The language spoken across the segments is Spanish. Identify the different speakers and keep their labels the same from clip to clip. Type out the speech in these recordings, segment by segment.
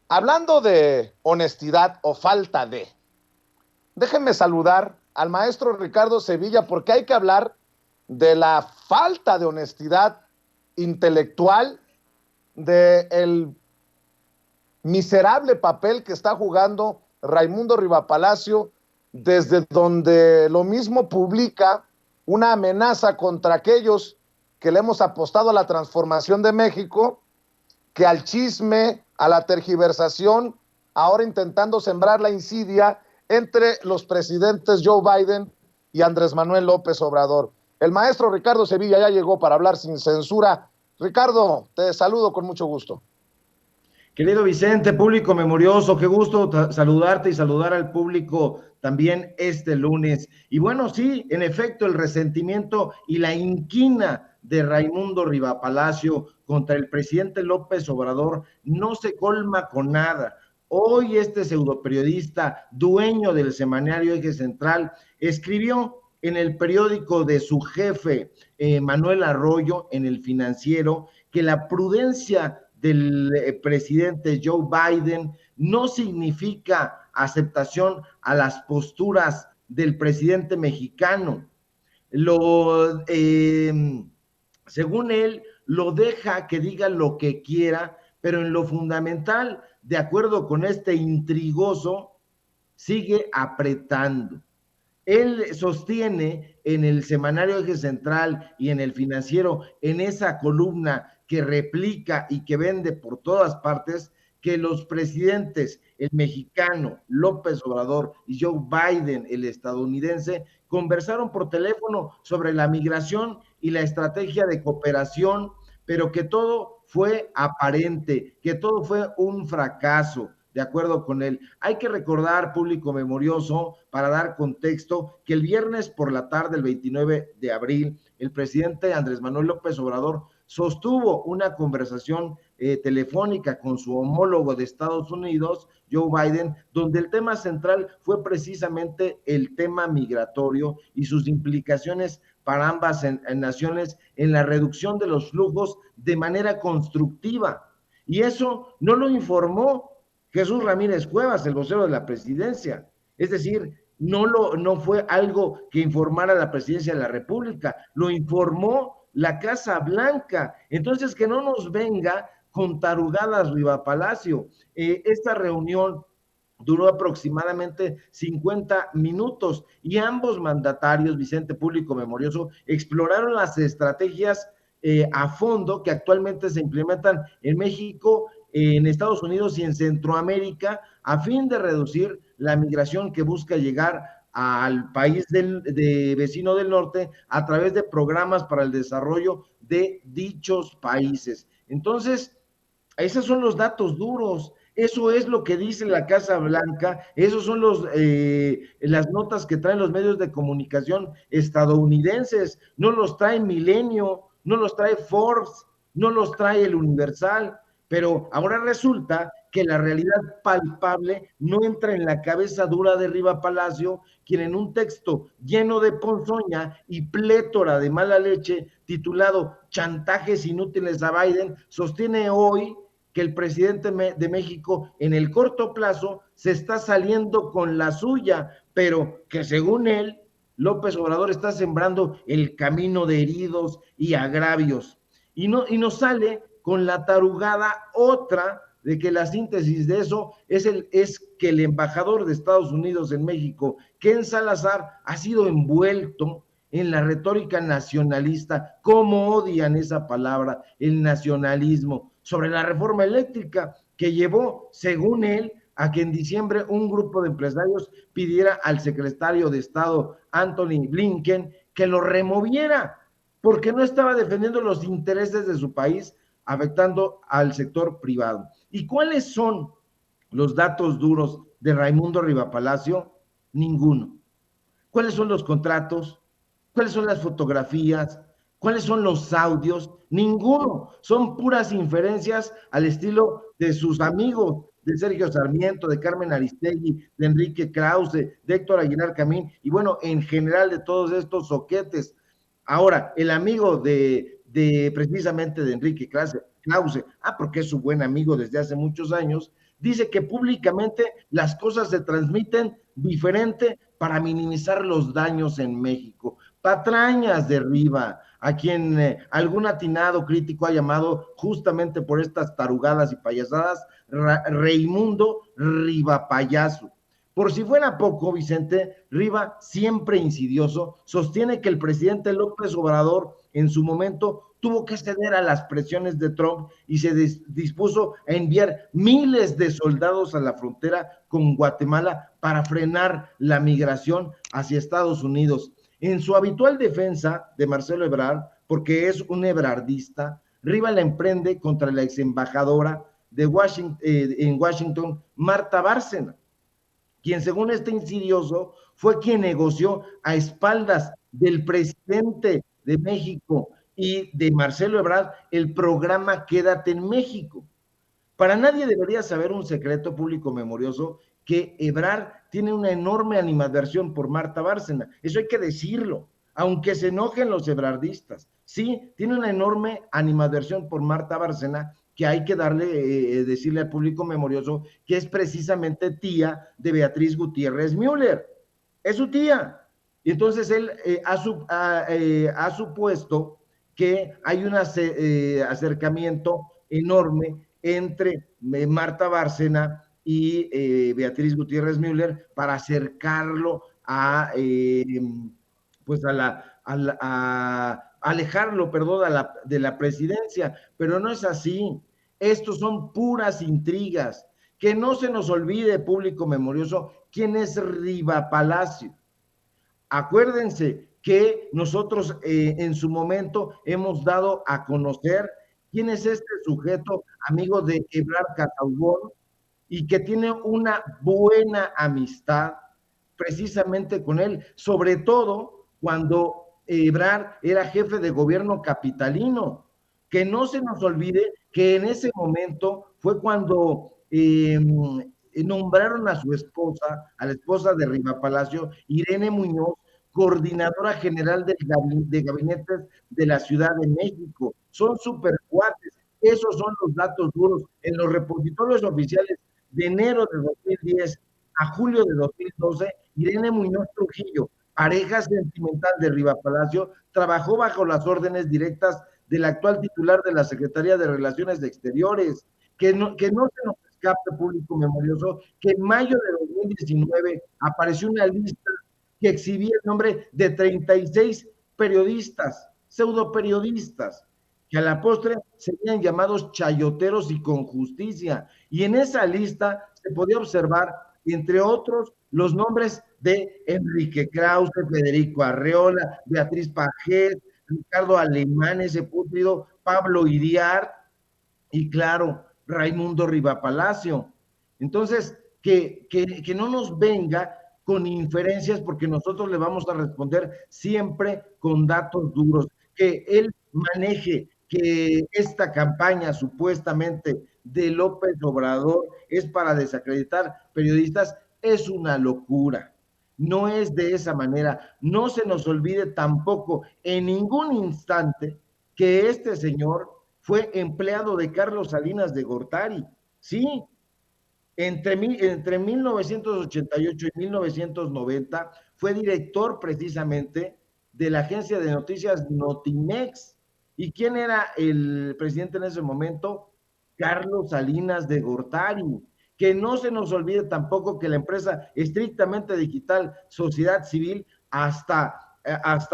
Speaker 1: Hablando de honestidad o falta de, déjenme saludar al maestro Ricardo Sevilla porque hay que hablar de la falta de honestidad intelectual, del miserable papel que está jugando Raimundo Rivapalacio, desde donde lo mismo publica una amenaza contra aquellos que le hemos apostado a la transformación de México, que al chisme, a la tergiversación, ahora intentando sembrar la insidia entre los presidentes Joe Biden y Andrés Manuel López Obrador. El maestro Ricardo Sevilla ya llegó para hablar sin censura. Ricardo, te saludo con mucho gusto.
Speaker 2: Querido Vicente, público memorioso, qué gusto saludarte y saludar al público también este lunes. Y bueno, sí, en efecto, el resentimiento y la inquina de Raimundo Rivapalacio contra el presidente López Obrador no se colma con nada. Hoy este pseudoperiodista, dueño del semanario Eje Central, escribió en el periódico de su jefe, Manuel Arroyo, en El Financiero, que la prudencia del presidente Joe Biden no significa aceptación a las posturas del presidente mexicano. Lo, según él, lo deja que diga lo que quiera, pero en lo fundamental, de acuerdo con este intrigoso, sigue apretando. Él sostiene en el semanario Eje Central y en el Financiero, en esa columna que replica y que vende por todas partes, que los presidentes, el mexicano López Obrador y Joe Biden, el estadounidense, conversaron por teléfono sobre la migración y la estrategia de cooperación, pero que todo fue aparente, que todo fue un fracaso, de acuerdo con él. Hay que recordar, público memorioso, para dar contexto, que el viernes por la tarde, el 29 de abril, el presidente Andrés Manuel López Obrador sostuvo una conversación telefónica con su homólogo de Estados Unidos, Joe Biden, donde el tema central fue precisamente el tema migratorio y sus implicaciones para ambas naciones en la reducción de los flujos de manera constructiva. Y eso no lo informó Jesús Ramírez Cuevas, el vocero de la presidencia. Es decir, no fue algo que informara la presidencia de la República, lo informó la Casa Blanca. Entonces, que no nos venga con tarugadas Riva Palacio. Esta reunión duró aproximadamente 50 minutos y ambos mandatarios, Vicente Público Memorioso, exploraron las estrategias a fondo que actualmente se implementan en México, en Estados Unidos y en Centroamérica a fin de reducir la migración que busca llegar al país vecino del norte a través de programas para el desarrollo de dichos países. Entonces, esos son los datos duros. Eso es lo que dice la Casa Blanca, esos son las notas que traen los medios de comunicación estadounidenses, no los trae Milenio, no los trae Forbes, no los trae el Universal, pero ahora resulta que la realidad palpable no entra en la cabeza dura de Riva Palacio, quien en un texto lleno de ponzoña y plétora de mala leche, titulado Chantajes inútiles a Biden, sostiene hoy que el presidente de México en el corto plazo se está saliendo con la suya, pero que según él, López Obrador está sembrando el camino de heridos y agravios. Y nos sale con la tarugada otra de que la síntesis de eso es que el embajador de Estados Unidos en México, Ken Salazar, ha sido envuelto en la retórica nacionalista, cómo odian esa palabra, el nacionalismo, sobre la reforma eléctrica que llevó, según él, a que en diciembre un grupo de empresarios pidiera al secretario de Estado, Anthony Blinken, que lo removiera, porque no estaba defendiendo los intereses de su país, afectando al sector privado. ¿Y cuáles son los datos duros de Raimundo Rivapalacio? Ninguno. ¿Cuáles son los contratos? ¿Cuáles son las fotografías? ¿Cuáles son los audios? Ninguno. Son puras inferencias al estilo de sus amigos, de Sergio Sarmiento, de Carmen Aristegui, de Enrique Krause, de Héctor Aguilar Camín, y bueno, en general de todos estos soquetes. Ahora, el amigo precisamente de Enrique Krause, porque es su buen amigo desde hace muchos años, Dice que públicamente las cosas se transmiten diferente para minimizar los daños en México. Patrañas de Riva, a quien algún atinado crítico ha llamado justamente por estas tarugadas y payasadas, Raimundo Riva Payaso. Por si fuera poco, Vicente, Riva, siempre insidioso, sostiene que el presidente López Obrador en su momento tuvo que ceder a las presiones de Trump y se dispuso a enviar miles de soldados a la frontera con Guatemala para frenar la migración hacia Estados Unidos. En su habitual defensa de Marcelo Ebrard, porque es un ebrardista, Riva la emprende contra la ex embajadora de Washington, en Washington, Marta Bárcena, quien según este insidioso fue quien negoció a espaldas del presidente de México y de Marcelo Ebrard el programa Quédate en México. Para nadie debería saber un secreto público memorioso que Ebrard tiene una enorme animadversión por Marta Bárcena. Eso hay que decirlo, aunque se enojen los ebrardistas. Sí, tiene una enorme animadversión por Marta Bárcena que hay que decirle al público memorioso que es precisamente tía de Beatriz Gutiérrez Müller. Es su tía. Y entonces él ha supuesto que hay un acercamiento enorme entre Marta Bárcena y Beatriz Gutiérrez Müller para acercarlo pues a alejarlo, perdón, de la presidencia, pero no es así. Estos son puras intrigas. Que no se nos olvide, público memorioso, quién es Riva Palacio. Acuérdense que nosotros en su momento hemos dado a conocer quién es este sujeto, amigo de Ebrard Casaubon, y que tiene una buena amistad precisamente con él, sobre todo cuando Ebrard era jefe de gobierno capitalino. Que no se nos olvide que en ese momento fue cuando nombraron a su esposa, a la esposa de Riva Palacio, Irene Muñoz, coordinadora general de gabinetes de la Ciudad de México. Son super cuates. Esos son los datos duros. En los repositorios oficiales de enero de 2010 a julio de 2012, Irene Muñoz Trujillo, pareja sentimental de Riva Palacio, trabajó bajo las órdenes directas del actual titular de la Secretaría de Relaciones Exteriores. Que no se nos escape, público memorioso, que en mayo de 2019 apareció una lista que exhibía el nombre de 36 periodistas, pseudoperiodistas, que a la postre serían llamados chayoteros y con justicia. Y en esa lista se podía observar, entre otros, los nombres de Enrique Krause, Federico Arreola, Beatriz Pajés, Ricardo Alemán, ese pútrido, Pablo Iriart y claro, Raimundo Riva Palacio. Entonces, que no nos venga con inferencias porque nosotros le vamos a responder siempre con datos duros. Que él maneje que esta campaña supuestamente de López Obrador es para desacreditar periodistas, es una locura. No es de esa manera. No se nos olvide tampoco en ningún instante que este señor fue empleado de Carlos Salinas de Gortari. Sí, entre 1988 y 1990 fue director precisamente de la agencia de noticias Notimex. ¿Y quién era el presidente en ese momento? Carlos Salinas de Gortari. Que no se nos olvide tampoco que la empresa estrictamente digital Sociedad Civil hasta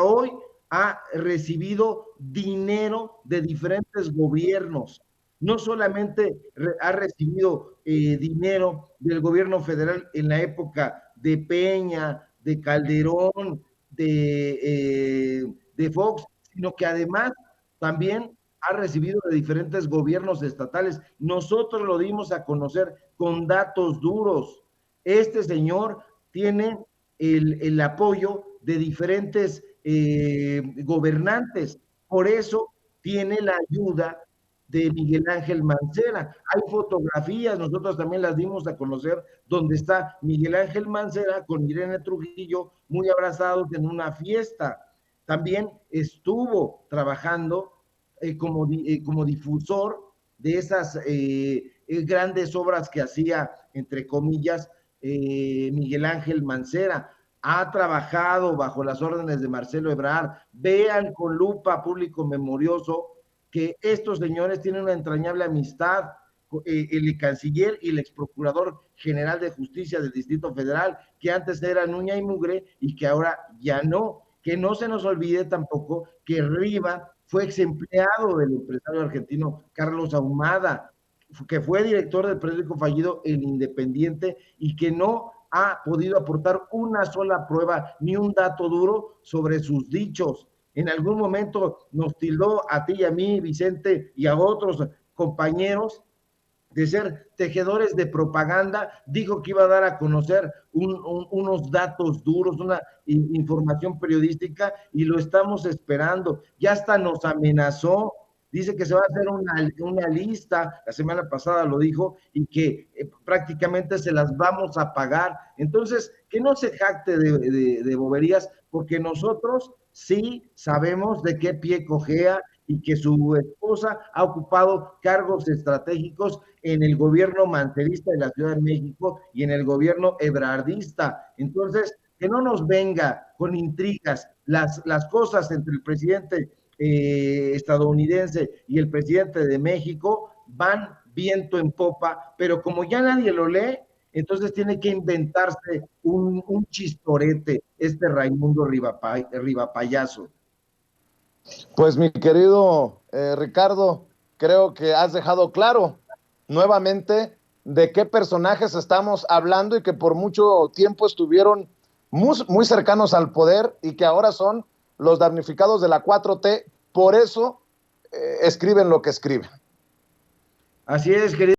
Speaker 2: hoy ha recibido dinero de diferentes gobiernos. No solamente ha recibido dinero del gobierno federal en la época de Peña, de Calderón, de Fox, sino que además también ha recibido de diferentes gobiernos estatales. Nosotros lo dimos a conocer con datos duros. Este señor tiene el apoyo de diferentes gobernantes, por eso tiene la ayuda de Miguel Ángel Mancera. Hay fotografías, nosotros también las dimos a conocer, donde está Miguel Ángel Mancera con Irene Trujillo muy abrazados en una fiesta. También estuvo trabajando como difusor de esas grandes obras que hacía, entre comillas, Miguel Ángel Mancera. Ha trabajado bajo las órdenes de Marcelo Ebrard. Vean con lupa, público memorioso, que estos señores tienen una entrañable amistad, el canciller y el ex procurador general de justicia del Distrito Federal, que antes eran uña y mugre y que ahora ya no. Que no se nos olvide tampoco que Riva fue ex empleado del empresario argentino Carlos Ahumada, que fue director del periódico fallido El Independiente y que no ha podido aportar una sola prueba ni un dato duro sobre sus dichos. En algún momento nos tildó a ti y a mí, Vicente, y a otros compañeros de ser tejedores de propaganda. Dijo que iba a dar a conocer unos datos duros, una información periodística, y lo estamos esperando. Ya hasta nos amenazó, dice que se va a hacer una lista, la semana pasada lo dijo, y que prácticamente se las vamos a pagar. Entonces, que no se jacte de boberías, porque nosotros sí sabemos de qué pie cojea y que su esposa ha ocupado cargos estratégicos en el gobierno mancerista de la Ciudad de México y en el gobierno ebrardista. Entonces, que no nos venga con intrigas. Las cosas entre el presidente estadounidense y el presidente de México van viento en popa, pero como ya nadie lo lee, entonces tiene que inventarse un chistorete, este Raimundo Rivapayazo.
Speaker 1: Pues mi querido Ricardo, creo que has dejado claro nuevamente de qué personajes estamos hablando y que por mucho tiempo estuvieron muy cercanos al poder y que ahora son los damnificados de la 4T. Por eso escriben lo que escriben.
Speaker 2: Así es, querido.